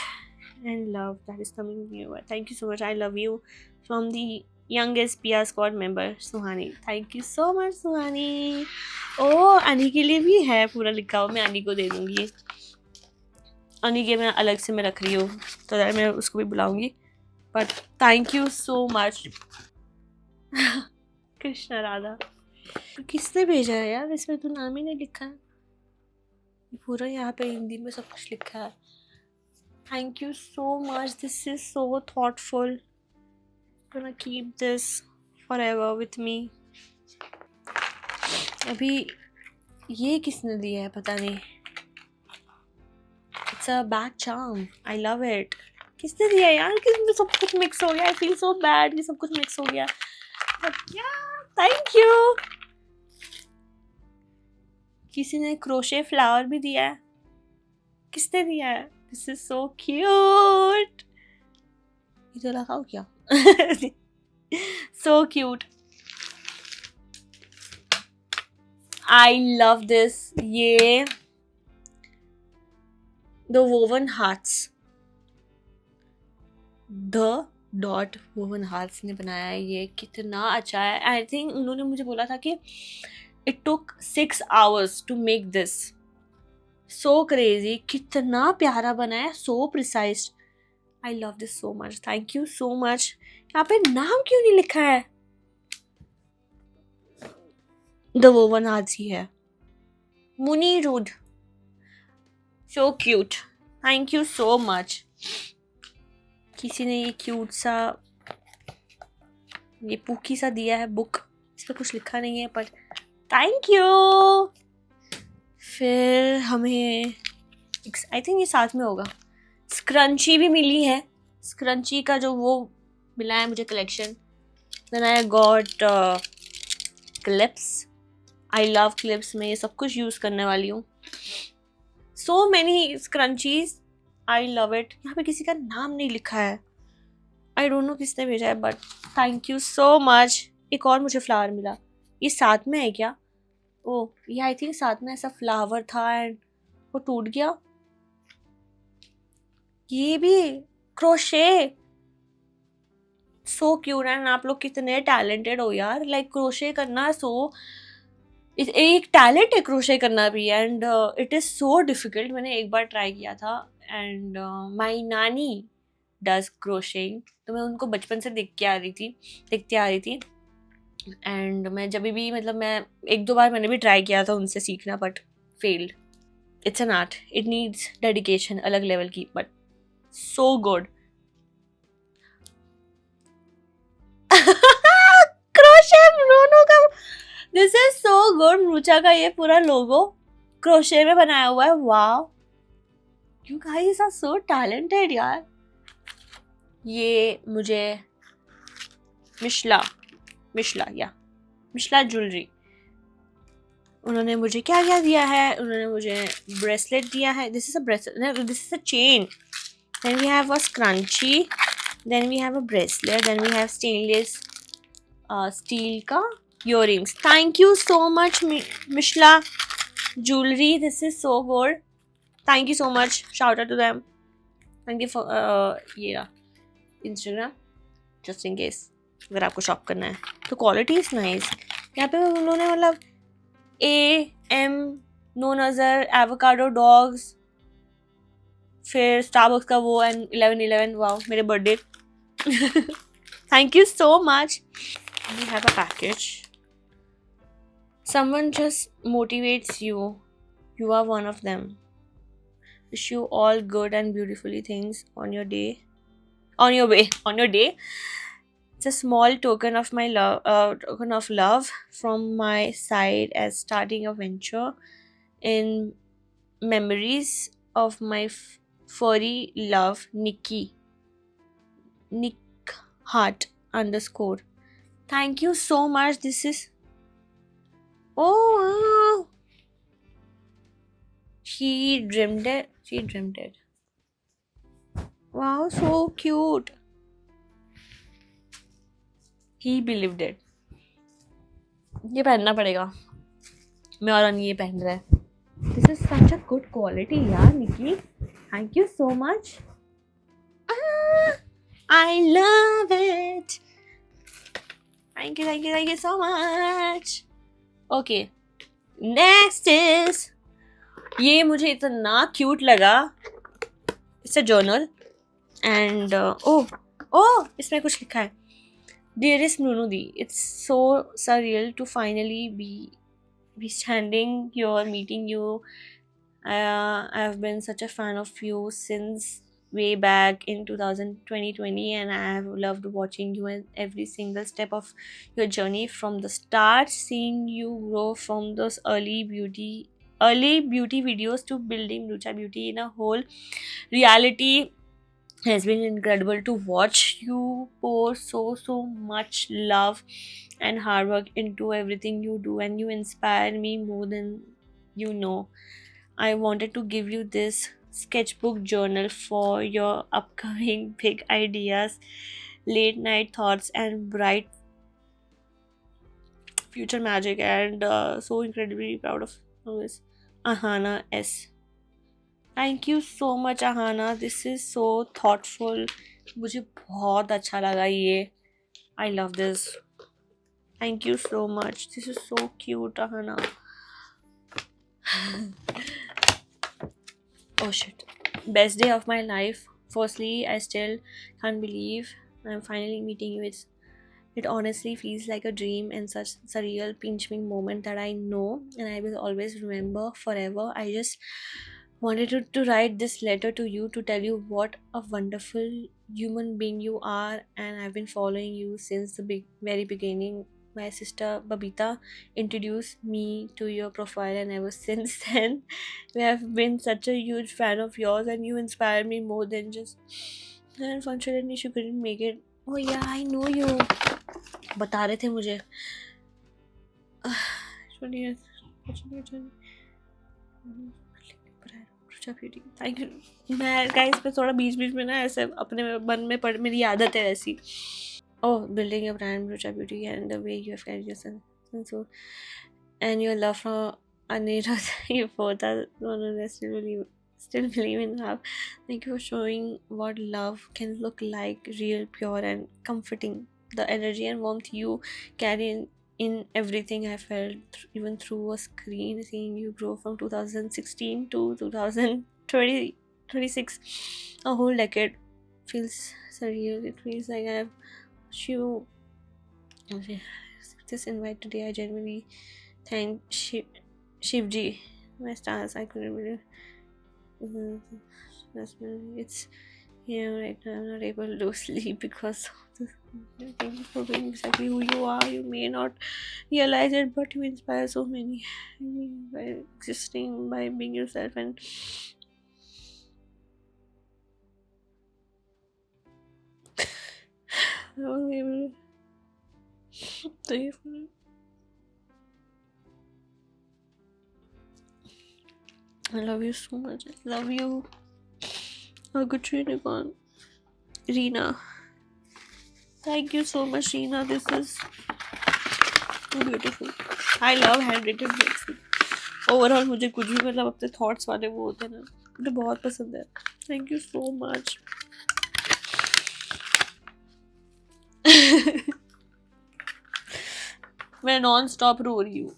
and love that is coming your way. Thank you so much. I love you. From the youngest PR squad member, Suhani. Thank you so much, सुहानी. ओ अनी के लिए भी है पूरा लिखा हुआ. मैं अनी को दे दूंगी. अनी के मैं अलग से मैं रख रही हूँ तो यार मैं उसको भी बुलाऊंगी. But thank you so much. Krishna Radha. किसने भेजा है यार? इसमें तो नाम ही नहीं लिखा है. पूरा यहाँ पे हिंदी में सब कुछ लिखा है. Thank you so much. This is so thoughtful. Gonna keep this forever with me. अभी ये किसने दिया है पता नहीं. It's a back charm. I love it. किसने दिया है यार? किसमें सब कुछ मिक्स हो गया. I feel so bad कि सब कुछ मिक्स हो गया. But yeah, thank you. किसी ने क्रोशे फ्लावर भी दिया है. किसने दिया है? This is so cute. इधर लगाओ क्या? So cute. I love this. ये The Woven Hearts. The Dot Woven Hearts ने बनाया है. ये कितना अच्छा है. I think उन्होंने मुझे बोला था कि it took 6 hours to make this. So crazy. कितना प्यारा बना है. So precise. I love this so much. Thank you so much. यहाँ पे नाम क्यों नहीं लिखा है? The Woven Hearts ही है. मुनी rude. So cute. Thank you so much. किसी ने ये क्यूट सा ये पुकी सा दिया है बुक. इस पर कुछ लिखा नहीं है पर थैंक यू. फिर हमें आई थिंक ये साथ में होगा. स्क्रंची भी मिली है. स्क्रंची का जो वो मिला है मुझे collection. Then I got clips. I love clips. मैं ये सब कुछ यूज़ करने वाली हूँ. So many scrunchies. I love it. यहाँ पे किसी का नाम नहीं लिखा है. आई डोंट नो किसने भेजा है but thank you so much. एक और मुझे फ्लावर मिला. ये साथ में है क्या? ओ ये आई थिंक साथ में ऐसा फ्लावर था एंड वो टूट गया. ये भी क्रोशे. So cute. एंड आप लोग कितने टैलेंटेड हो यार. लाइक क्रोशे करना एक टैलेंट है क्रोशे करना भी. And it is so difficult. मैंने एक बार ट्राई किया था एंड माई नानी डज क्रोशिंग. तो मैं उनको बचपन से देखते आ रही थी. एंड मैं जब भी मतलब मैं 1-2 बार मैंने भी ट्राई किया था उनसे सीखना but failed. It's an art. It needs dedication अलग लेवल की but so good. Crochet Bruno का. This is so good. Mricha का ये पूरा लोगो क्रोशे में बनाया हुआ है. Wow. You guys are so talented यार. ये मुझे मिशला ज्वेलरी. उन्होंने मुझे क्या क्या दिया है. उन्होंने मुझे ब्रेसलेट दिया है. This is a bracelet. This is a chain. Then we have a scrunchie. Then we have a bracelet. Then we have stainless steel का earrings. Thank you so much Mishla jewellery. This is so good. Thank you so much. Shout out to them. Thank you for ये रहा Instagram just in case अगर आपको shop करना है तो. Quality is nice. यहाँ पे उन्होंने मतलब AM नो नज़र एवोकाडो डॉग्स फिर स्टारबक्स का वो एंड 11/11. वाओ मेरे birthday. Thank you so much. We have a package. Someone just motivates you. You are one of them. Wish you all good and beautifully things on your day. On your day. It's a small token of my love from my side as starting a venture in memories of my furry love, Nikki. Nick Hart _ Thank you so much. This is oh wow. She dreamed it. She dreamed it. Wow, so cute. He believed it. ये पहनना पड़ेगा. मैं और अनी ये पहन रहे हैं. This is such a good quality, यार Nikki. Thank you so much. I love it. Thank you so much. Okay. Next is ये मुझे इतना क्यूट लगा. It's a journal and इसमें कुछ लिखा है. Dearest Nunudi, it's so surreal to finally be standing here meeting you. I've been such a fan of you since way back in 2020 and I have loved watching you in every single step of your journey from the start, seeing you grow from those early beauty videos to building Lucha Beauty in a whole reality. Has been incredible to watch you pour so much love and hard work into everything you do, and you inspire me more than you know. I wanted to give you this sketchbook journal for your upcoming big ideas, late night thoughts, and bright future magic. And so incredibly proud of this. Ahana S. Thank you so much, Ahana. This is so thoughtful. मुझे बहुत अच्छा लगा ये. I love this. Thank you so much. This is so cute, Ahana. Oh shit. Best day of my life. Firstly, I still can't believe I'm finally meeting you. It honestly feels like a dream and such surreal pinch-me moment that I know and I will always remember forever. I just wanted to write this letter to you to tell you what a wonderful human being you are, and I've been following you since the very beginning. My sister Babita introduced me to your profile, and ever since then we have been such a huge fan of yours, and you inspire me more than just. And unfortunately she couldn't make it. Oh yeah, I know you. बता रहे थे मुझे. सुनिए. Thank you. मैं guys पे थोड़ा बीच में ना ऐसे अपने मन में पढ़, मेरी आदत है ऐसी. Oh, building your brand, Rucha Beauty, and the way you have carried yourself, and so, and your love for Anirudh, you both are one of the still believe in love. Thank you for showing what love can look like, real, pure, and comforting. The energy and warmth you carry in everything I felt, even through a screen, seeing you grow from 2016 to 2026, a whole decade feels surreal. It feels like I have you. This invite today, I genuinely thank Shivji, my stars. I couldn't believe it's right now. I'm not able to sleep because of this. Thank you for being exactly who you are. You may not realize it, but you inspire so many. I mean, by existing, by being yourself, and I won't be able to stay for it. I love you so much. I love you. A good unicorn. Reena. Thank you so much, Reena. This is so beautiful. I love handwritten books. Overall, मुझे कुछ भी मतलब अपने thoughts वाले वो होते हैं ना, मुझे बहुत पसंद है. Thank you so much. मैं non-stop रो रही हूँ.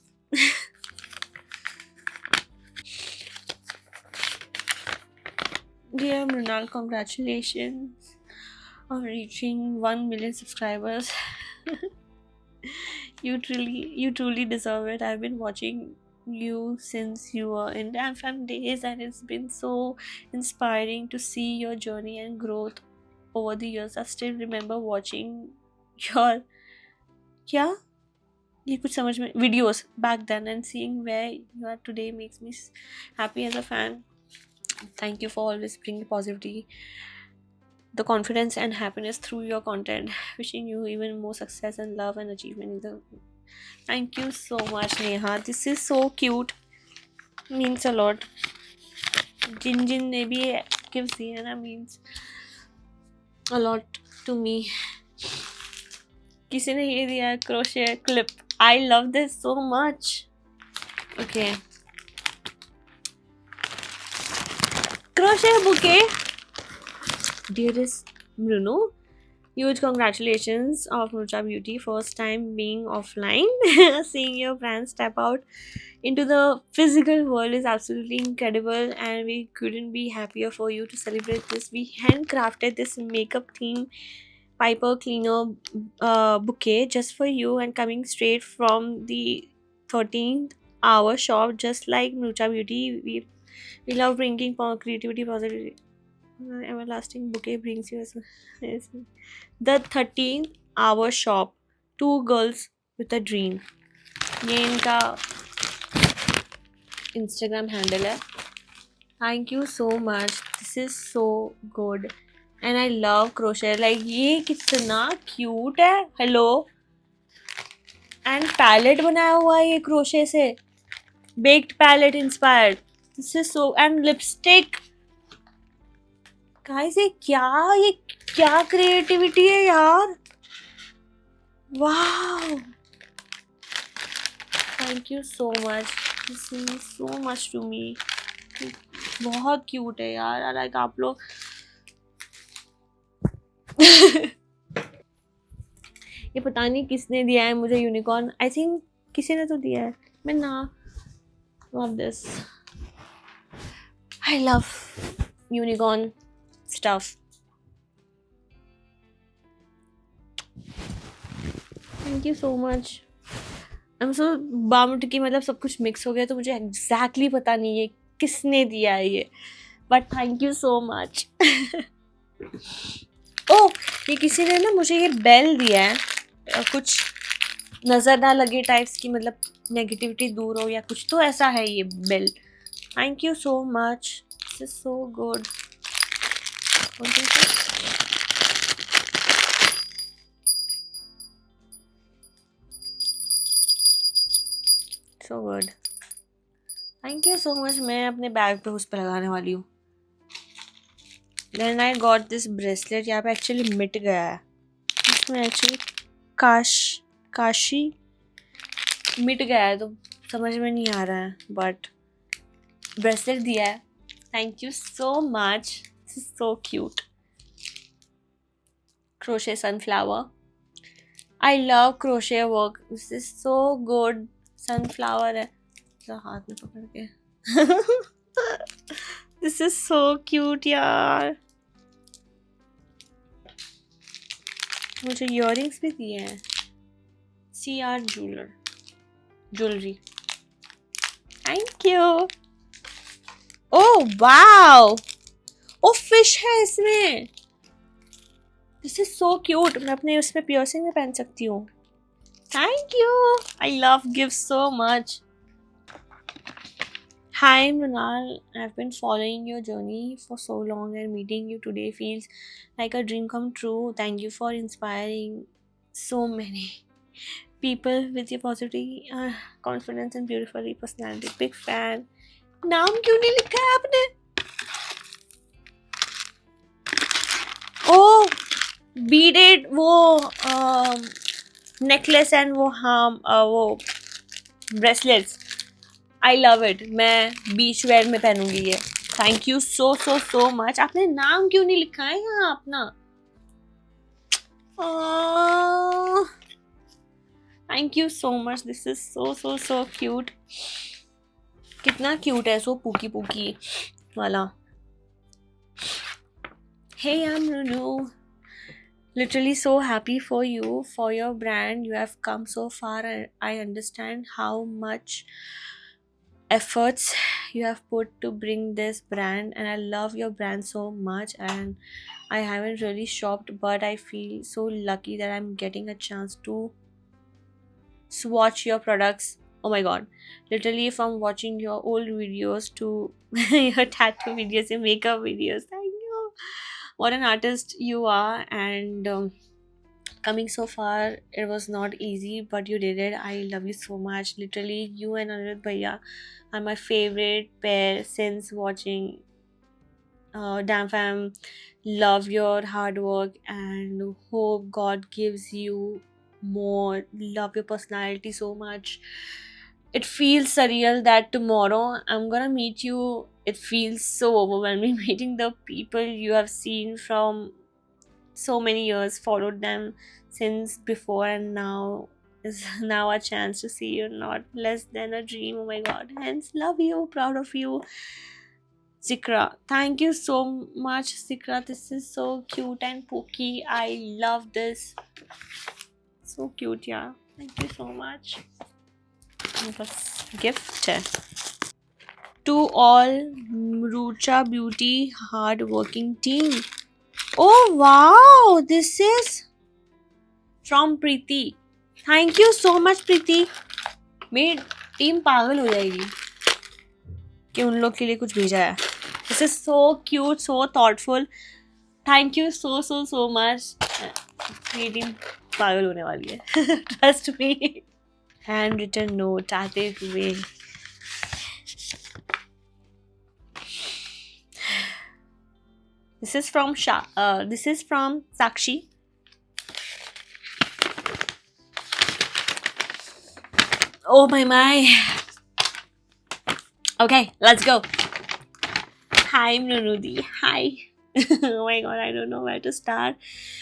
Dear Mrinal, congratulations on reaching 1 million subscribers. You truly deserve it. I've been watching you since you were in Damn Fam days, and it's been so inspiring to see your journey and growth over the years. I still remember watching your ये कुछ समझ में videos back then, and seeing where you are today makes me happy as a fan. Thank you for always bringing positivity the confidence and happiness through your content. Wishing you even more success and love and achievement in the. Thank you so much, Neha. This is so cute. Means a lot. जिन जिन ने भी gift दिए ना means a lot to me. किसी ने ये दिया crochet clip. I love this so much. Okay. Crochet bouquet. Dearest Bruno, huge congratulations of Nucha Beauty. First time being offline. Seeing your brand step out into the physical world is absolutely incredible, and we couldn't be happier for you to celebrate this. We handcrafted this makeup theme Piper Cleaner bouquet just for you, and coming straight from the 13th hour shop, just like Nucha Beauty. We love bringing creativity, positivity. Everlasting bouquet brings you as the 13th hour shop. Two girls with a dream. ये इनका Instagram handle है. Thank you so much. This is so good. And I love crochet. Like ये कितना cute है. Hello. And palette बनाया हुआ है ये crochet से. Baked palette inspired. This is so. And lipstick. Guys ये क्या creativity है यार. Wow. Thank you so much. This means so much to me. बहुत क्यूट है यार. लाइक आप लोग ये पता नहीं किसने दिया है मुझे यूनिकॉर्न. आई थिंक किसी ने तो दिया है. मैं ना love this. I love unicorn stuff. Thank you so much. I'm so bummed कि मतलब सब कुछ मिक्स हो गया तो मुझे exactly पता नहीं है किसने दिया है ये. But thank you so much. Oh, ये किसी ने ना मुझे ये बेल दिया है. कुछ नज़र ना लगे टाइप्स की, मतलब नेगेटिविटी दूर हो या कुछ, तो ऐसा है ये bell. Thank you so much. This is so good. So good. Thank you so much. मैं अपने बैग पे उस पर लगाने वाली हूँ. Then I got this bracelet. यहाँ पे एक्चुअली मिट गया है. इसमें एक्चुअली काशी मिट गया है तो समझ में नहीं आ रहा है. बट ब्रेसलेट दिया है. Thank you so much. This is so cute. Crochet sunflower. I love crochet work. This is so good. Sunflower है. तो हाथ में पकड़ के. This is so cute यार. मुझे इयररिंग्स भी दिए हैं. CR Jewelry. Thank you. Oh wow. Oh fish है इसमें. This is so cute. मैं अपने उसमें piercing में पहन सकती हूँ. Thank you. I love gifts so much. Hi Mrinal, I've been following your journey for so long and meeting you today feels like a dream come true. Thank you for inspiring so many people with your positivity, confidence and beautiful personality. Big fan. नाम क्यों नहीं लिखा है आपने? Oh, beaded वो necklace and वो bracelets. I love it. मैं बीच where में पहनूंगी ये. Thank you so much. आपने नाम क्यों नहीं लिखा है यहाँ अपना? Thank you so much. This is so cute. कितना cute है. So पूकी वाला. Hey, I'm Runu. Literally so happy for you, for your brand. You have come so far and I understand how much efforts you have put to bring this brand, and I love your brand so much. And I haven't really shopped, but I feel so lucky that I'm getting a chance to swatch your products. Oh my god, literally from watching your old videos to your tattoo videos and makeup videos. Thank you. what an artist you are. And coming so far, it was not easy, but you did it. I love you so much. Literally, you and Anirudh Bhaiya are my favorite pair since watching Damn Fam. Love your hard work and hope God gives you more. Love your personality so much. It feels surreal that tomorrow I'm gonna meet you. It feels so overwhelming meeting the people you have seen from so many years, followed them since before, and now is now a chance to see you, not less than a dream. Oh my god. Hence, love you, proud of you. Zikra, thank you so much, Zikra. This is so cute and pokey. I love this. So cute, yeah. Thank you so much. Bas gift है. To all Mrucha Beauty hard-working team. Oh wow, this is from Preeti. Thank you so much, Preeti. मेरी team पागल हो जाएगी कि उन लोग के लिए कुछ भेजा है. This is so cute, so thoughtful. Thank you so much. मेरी टीम पागल होने वाली है. Trust me. Handwritten note आते हुए. This is from Sakshi. Oh my. Okay, let's go. Hi, Mnunudi. Hi. Oh my god, I don't know where to start.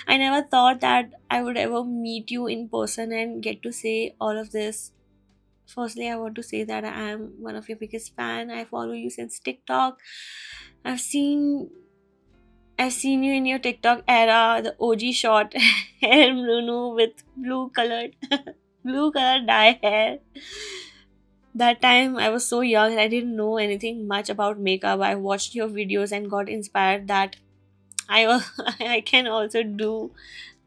I never thought that I would ever meet you in person and get to say all of this. Firstly, I want to say that I am one of your biggest fan. I follow you since TikTok. I've seen you in your TikTok era, the OG short hair Mnunu with blue colored dye hair. That time I was so young and I didn't know anything much about makeup. I watched your videos and got inspired that I can also do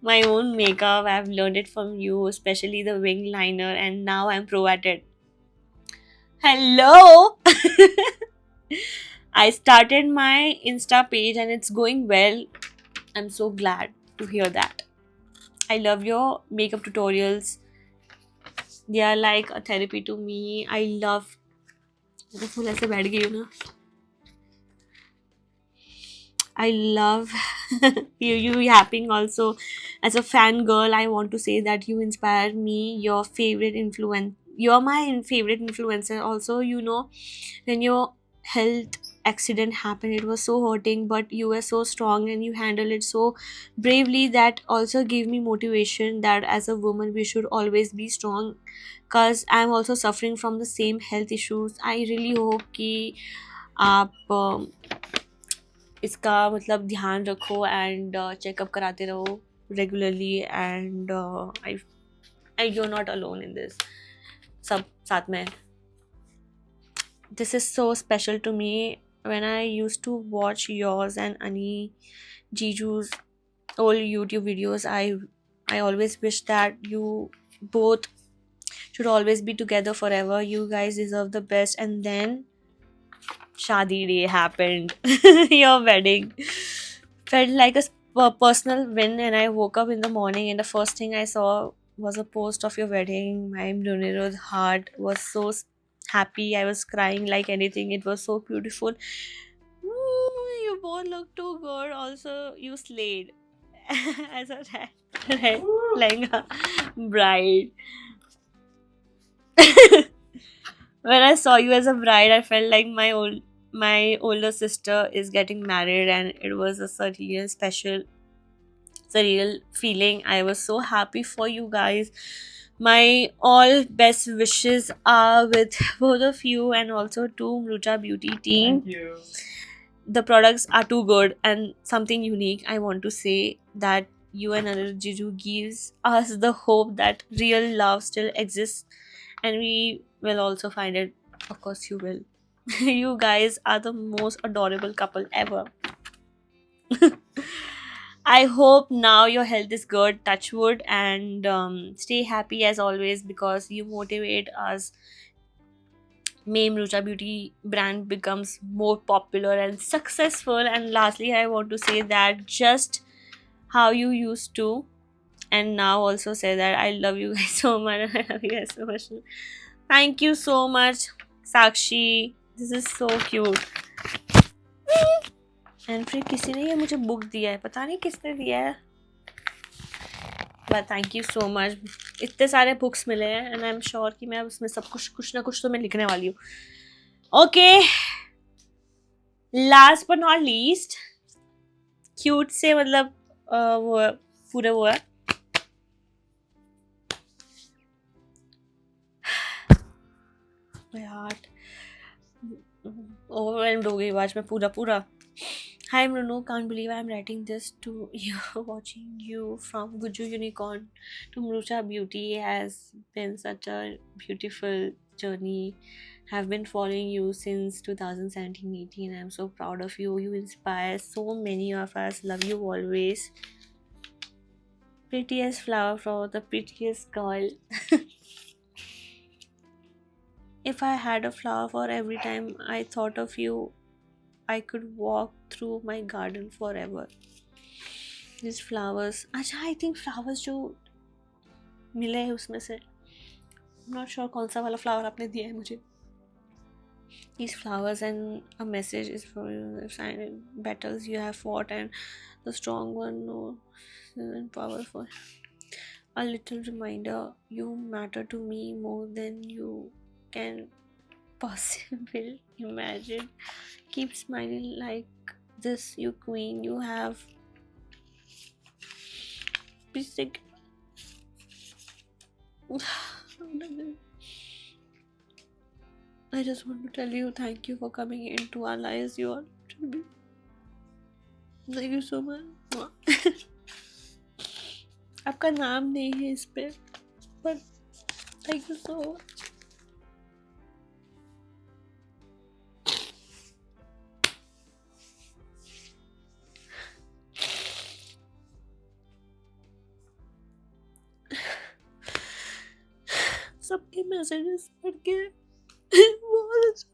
my own makeup. I've learned it from you, especially the wing liner, and now I'm pro at it. Hello! I started my Insta page and it's going well. I'm so glad to hear that. I love your makeup tutorials. They are like a therapy to me. I love. Full ऐसे बैठ गई हूँ ना. I love you yapping also. As a fangirl, I want to say that you inspire me. You're my favorite influencer. Also, when your health accident happened, it was so hurting, but you were so strong and you handled it so bravely. That also gave me motivation that as a woman we should always be strong. Cause I'm also suffering from the same health issues. I really hope कि आप इसका मतलब ध्यान रखो and checkup कराते रहो regularly and I you not alone in this. सब साथ में. This is so special to me. When I used to watch yours and Ani जीजू's old YouTube videos, I always wish that you both should always be together forever. You guys deserve the best. And then Shadi day happened. Your wedding felt like a personal win, and I woke up in the morning and the first thing I saw was a post of your wedding. My Mnuniro's heart was so happy. I was crying like anything. It was so beautiful. Ooh, you both look too good. Also, you slayed as a red lehenga bride. When I saw you as a bride, I felt like my older sister is getting married, and it was a surreal feeling. I was so happy for you guys. My all best wishes are with both of you and also to Mrucha Beauty team. Thank you. The products are too good and something unique. I want to say that you and Anirudh Jiju gives us the hope that real love still exists, and we will also find it. Of course you will. You guys are the most adorable couple ever. I hope now your health is good, touch wood, and stay happy as always, because you motivate us Mame Rucha Beauty brand becomes more popular and successful. And lastly, I want to say that just how you used to, and now also say that I love you guys so much. I love you guys so much. Thank you so much, Sakshi. This is so cute. And फिर किसी ने ये मुझे book दिया है, पता नहीं किसने दिया है, but thank you so much. इतने सारे बुक्स मिले हैं एंड आई एम श्योर कि मैं उसमें सब कुछ ना कुछ तो मैं लिखने वाली हूँ. Okay, last but not least, cute से मतलब वो पूरे वो है यार, ओवरवेल्म्ड हो गई आज मैं पूरा. Hi Mrunu, can't believe I'm writing this to you. Watching you from Guju Unicorn to Mrucha Beauty has been such a beautiful journey. Have been following you since 2017-18. I'm so proud of you. You inspire so many of us. Love you always. Prettiest flower for the prettiest girl. If I had a flower for every time I thought of you, I could walk through my garden forever. These flowers, अच्छा I think flowers जो मिले हैं उसमें से, I'm not sure कौन सा वाला flower आपने दिया है मुझे. These flowers and a message is for you. The silent battles you have fought and the strong one and powerful. A little reminder, you matter to me more than you can possible imagine. Keep smiling like this, you queen. You have basic. I just want to tell you thank you for coming into our lives. You all should be. Thank you so much. आपका नाम नहीं है इस पे, but thank you so much. सबके messages पढ़ के बहुत अच्छा.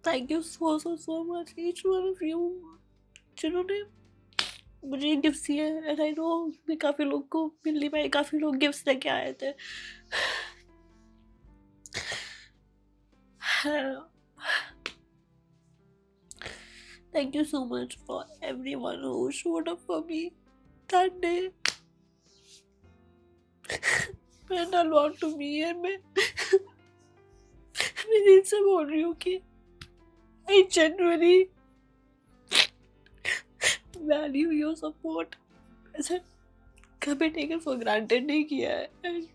Thank you so much each one of you जिन्होंने मुझे गिफ्ट दिए. एंड आई नो मैं काफ़ी लोग को मिल नहीं पाई, काफ़ी लोग गिफ्ट लेके आए थे. Thank you so much for everyone who showed up for me that day. meant a lot to me and मैं दिल से बोल रही हूँ कि I genuinely value your support. ऐसा कभी taken for granted नहीं किया है. And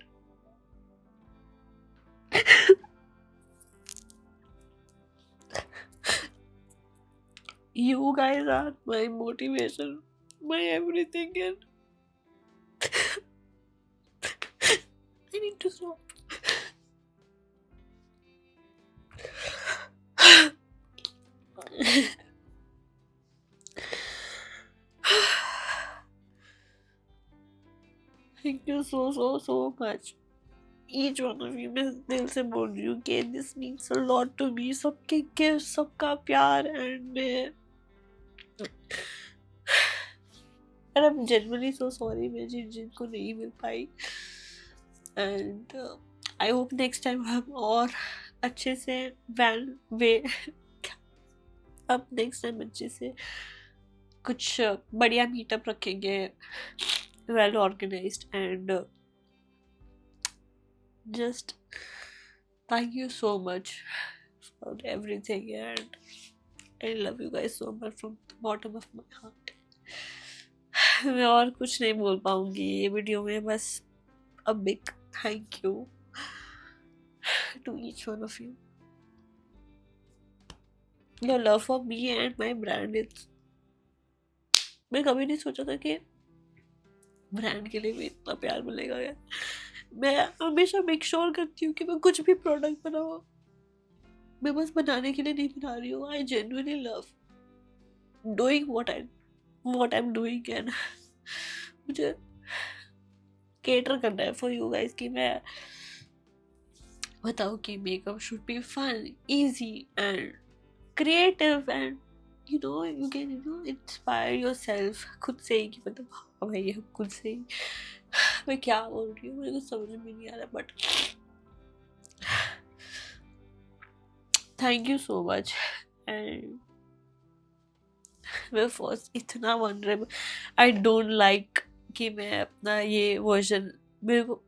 you guys are my motivation, my everything, and I need to stop. Thank you so much. Each one of you, मैं दिल से बोल रही हूँ कि this means a lot to me. सबके गिफ्ट, सबका प्यार, and and I'm genuinely so sorry मैं जिनको नहीं मिल पाई. And I hope next time हम और अच्छे से अब नेक्स्ट टाइम अच्छे से कुछ बढ़िया मीटअप रखेंगे, well organized, and just thank you so much for everything, and I love you guys so much from the bottom of my heart. मैं और कुछ नहीं बोल पाऊंगी ये वीडियो में, बस a big thank you to each one of you. Your love for me and my brand is, मैं कभी नहीं सोचा था कि ब्रांड के लिए भी इतना प्यार मिलेगा यार. मैं हमेशा मेक श्योर करती हूँ कि मैं कुछ भी प्रोडक्ट बनाऊँ मैं बस बनाने के लिए नहीं बना रही हूँ. I genuinely love doing what I am doing and मुझे केटर करना है फॉर यू गाइस कि मैं बताऊँ कि makeup should be fun, easy and creative and you can inspire yourself खुद से ही कि मतलब हाँ भाई हम खुद से ही मैं क्या बोल रही हूँ मुझे कुछ समझ में नहीं आ रहा but thank you so much and मैं फर्स्ट इतना वनरेबल आई डोंट लाइक कि मैं अपना ये वर्जन मेरे को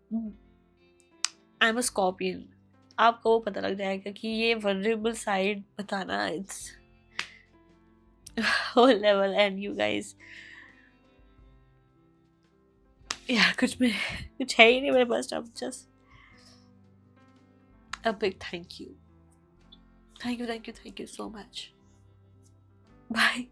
आई एम अ स्कॉर्पियन आपको वो पता लग जाएगा कि ये वनरेबल साइड बताना it's whole level and you guys yeah कुछ है ही नहीं मेरे पास अब just a big thank you so much bye.